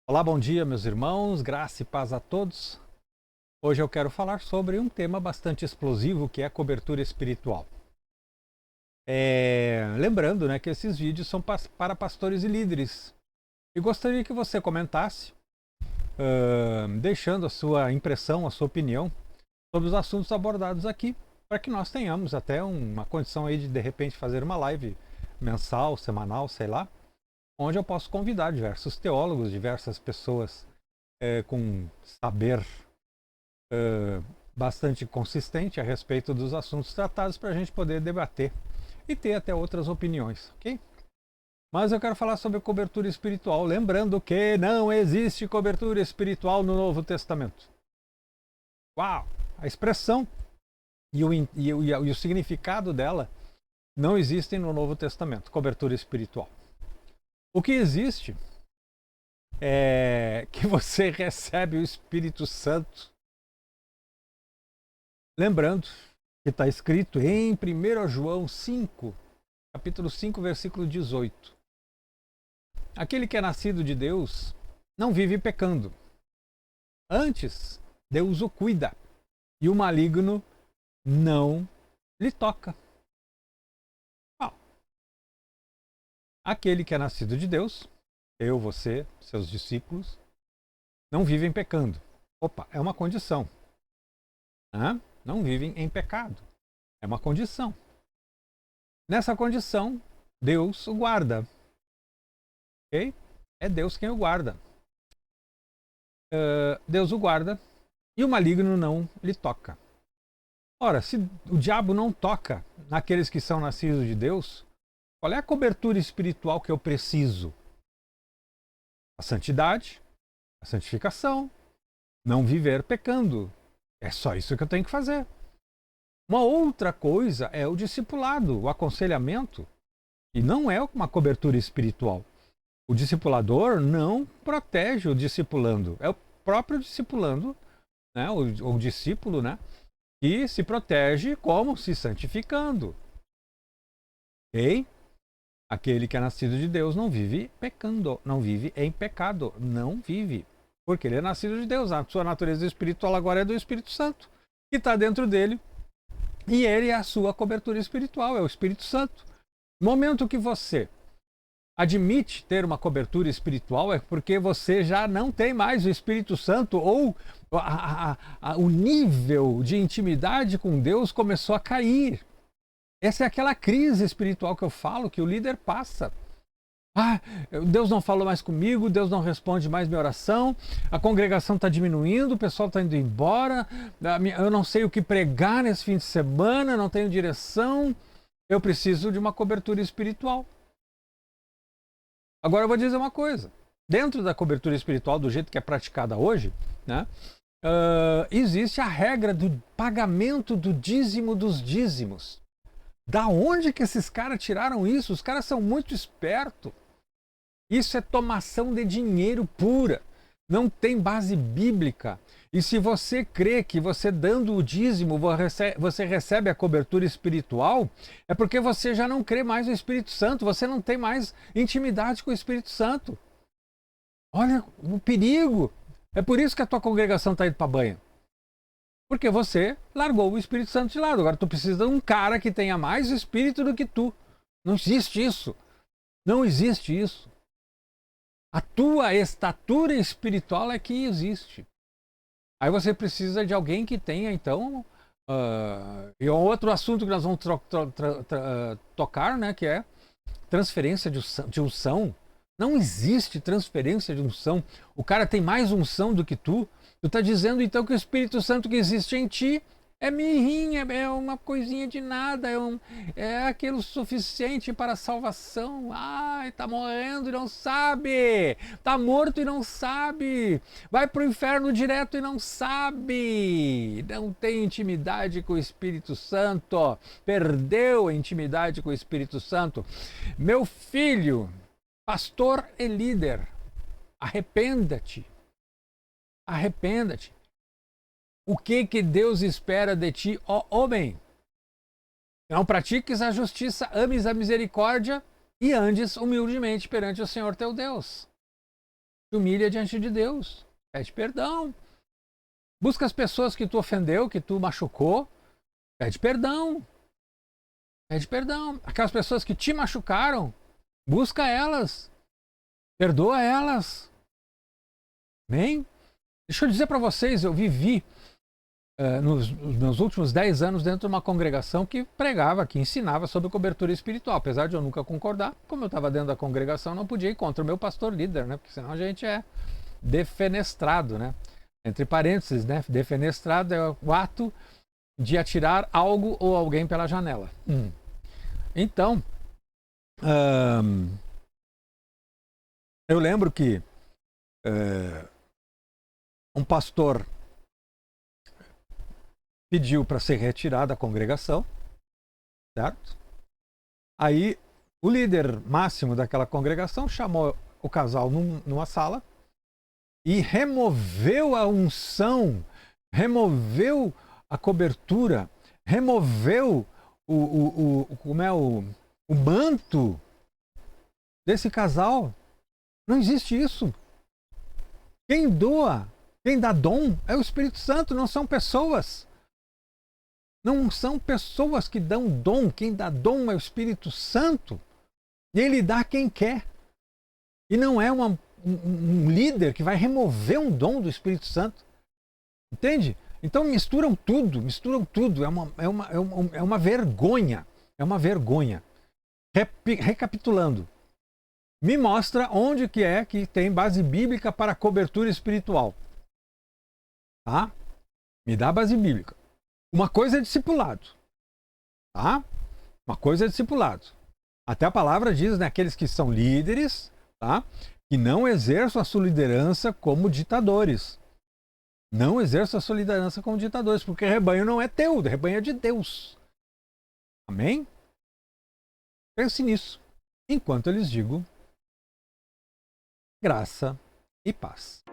Olá, bom dia, meus irmãos, graça e paz a todos. Hoje eu quero falar sobre um tema bastante explosivo que é a cobertura espiritual. Lembrando, que esses vídeos são para pastores e líderes. E gostaria que você comentasse, deixando a sua impressão, a sua opinião sobre os assuntos abordados aqui, para que nós tenhamos até uma condição aí de repente fazer uma live mensal, semanal, sei lá, onde eu posso convidar diversos teólogos, diversas pessoas com saber bastante consistente a respeito dos assuntos tratados para a gente poder debater e ter até outras opiniões, ok? Mas eu quero falar sobre cobertura espiritual, lembrando que não existe cobertura espiritual no Novo Testamento. Uau! A expressão e o significado dela não existem no Novo Testamento, cobertura espiritual. O que existe é que você recebe o Espírito Santo. Lembrando que está escrito em 1 João 5, capítulo 5, versículo 18. Aquele que é nascido de Deus não vive pecando. Antes, Deus o cuida e o maligno não lhe toca. Aquele que é nascido de Deus, eu, você, seus discípulos, não vivem pecando. Opa, é uma condição. Não vivem em pecado. É uma condição. Nessa condição, Deus o guarda. Ok? É Deus quem o guarda. Deus o guarda e o maligno não lhe toca. Ora, se o diabo não toca naqueles que são nascidos de Deus, qual é a cobertura espiritual que eu preciso? A santidade, a santificação, não viver pecando. É só isso que eu tenho que fazer. Uma outra coisa é o discipulado, o aconselhamento, e não é uma cobertura espiritual. O discipulador não protege o discipulando, é o próprio discipulando, o discípulo, que se protege como se santificando. Ok? Aquele que é nascido de Deus não vive pecando, não vive em pecado, não vive. Porque ele é nascido de Deus, a sua natureza espiritual agora é do Espírito Santo, que está dentro dele, e ele é a sua cobertura espiritual, é o Espírito Santo. No momento que você admite ter uma cobertura espiritual, é porque você já não tem mais o Espírito Santo, ou o nível de intimidade com Deus começou a cair. Essa é aquela crise espiritual que eu falo, que o líder passa. Deus não falou mais comigo, Deus não responde mais minha oração, a congregação está diminuindo, o pessoal está indo embora, eu não sei o que pregar nesse fim de semana, não tenho direção, eu preciso de uma cobertura espiritual. Agora eu vou dizer uma coisa, dentro da cobertura espiritual, do jeito que é praticada hoje, existe a regra do pagamento do dízimo dos dízimos. Da onde que esses caras tiraram isso? Os caras são muito espertos. Isso é tomação de dinheiro pura. Não tem base bíblica. E se você crê que você dando o dízimo você recebe a cobertura espiritual, é porque você já não crê mais no Espírito Santo. Você não tem mais intimidade com o Espírito Santo. Olha o perigo. É por isso que a tua congregação está indo para banho. Porque você largou o Espírito Santo de lado. Agora tu precisa de um cara que tenha mais Espírito do que tu. Não existe isso. Não existe isso. A tua estatura espiritual é que existe. Aí você precisa de alguém que tenha, então... e outro assunto que nós vamos tocar, que é transferência de unção. Não existe transferência de unção. O cara tem mais unção do que tu. Tu está dizendo então que o Espírito Santo que existe em ti é mirrinha, é uma coisinha de nada, é aquilo suficiente para a salvação. Está morrendo e não sabe, está morto e não sabe, vai para o inferno direto e não sabe, não tem intimidade com o Espírito Santo, perdeu a intimidade com o Espírito Santo. Meu filho, pastor e líder, arrependa-te. Arrependa-te. O que Deus espera de ti, ó homem? Não pratiques a justiça, ames a misericórdia e andes humildemente perante o Senhor teu Deus. Se humilha diante de Deus. Pede perdão. Busca as pessoas que tu ofendeu, que tu machucou. Pede perdão. Pede perdão. Aquelas pessoas que te machucaram, busca elas. Perdoa elas. Amém? Deixa eu dizer para vocês, eu vivi nos meus últimos 10 anos dentro de uma congregação que pregava, que ensinava sobre cobertura espiritual. Apesar de eu nunca concordar, como eu estava dentro da congregação, não podia ir contra o meu pastor líder, né? Porque senão a gente é defenestrado, né? Entre parênteses, né? Defenestrado é o ato de atirar algo ou alguém pela janela. Então, eu lembro que um pastor pediu para ser retirado da congregação, certo? Aí o líder máximo daquela congregação chamou o casal numa sala e removeu a unção, removeu a cobertura, removeu o manto desse casal. Não existe isso. Quem doa, quem dá dom é o Espírito Santo, não são pessoas. Não são pessoas que dão dom. Quem dá dom é o Espírito Santo. E ele dá a quem quer. E não é um líder que vai remover um dom do Espírito Santo. Entende? Então misturam tudo. É uma vergonha. É uma vergonha. Recapitulando. Me mostra onde que é que tem base bíblica para cobertura espiritual. Tá? Me dá a base bíblica. Uma coisa é discipulado. Tá? Uma coisa é discipulado. Até a palavra diz, né, aqueles que são líderes, tá? Que não exerçam a sua liderança como ditadores. Não exerçam a sua liderança como ditadores, porque o rebanho não é teu, o rebanho é de Deus. Amém? Pense nisso. Enquanto eu lhes digo, graça e paz.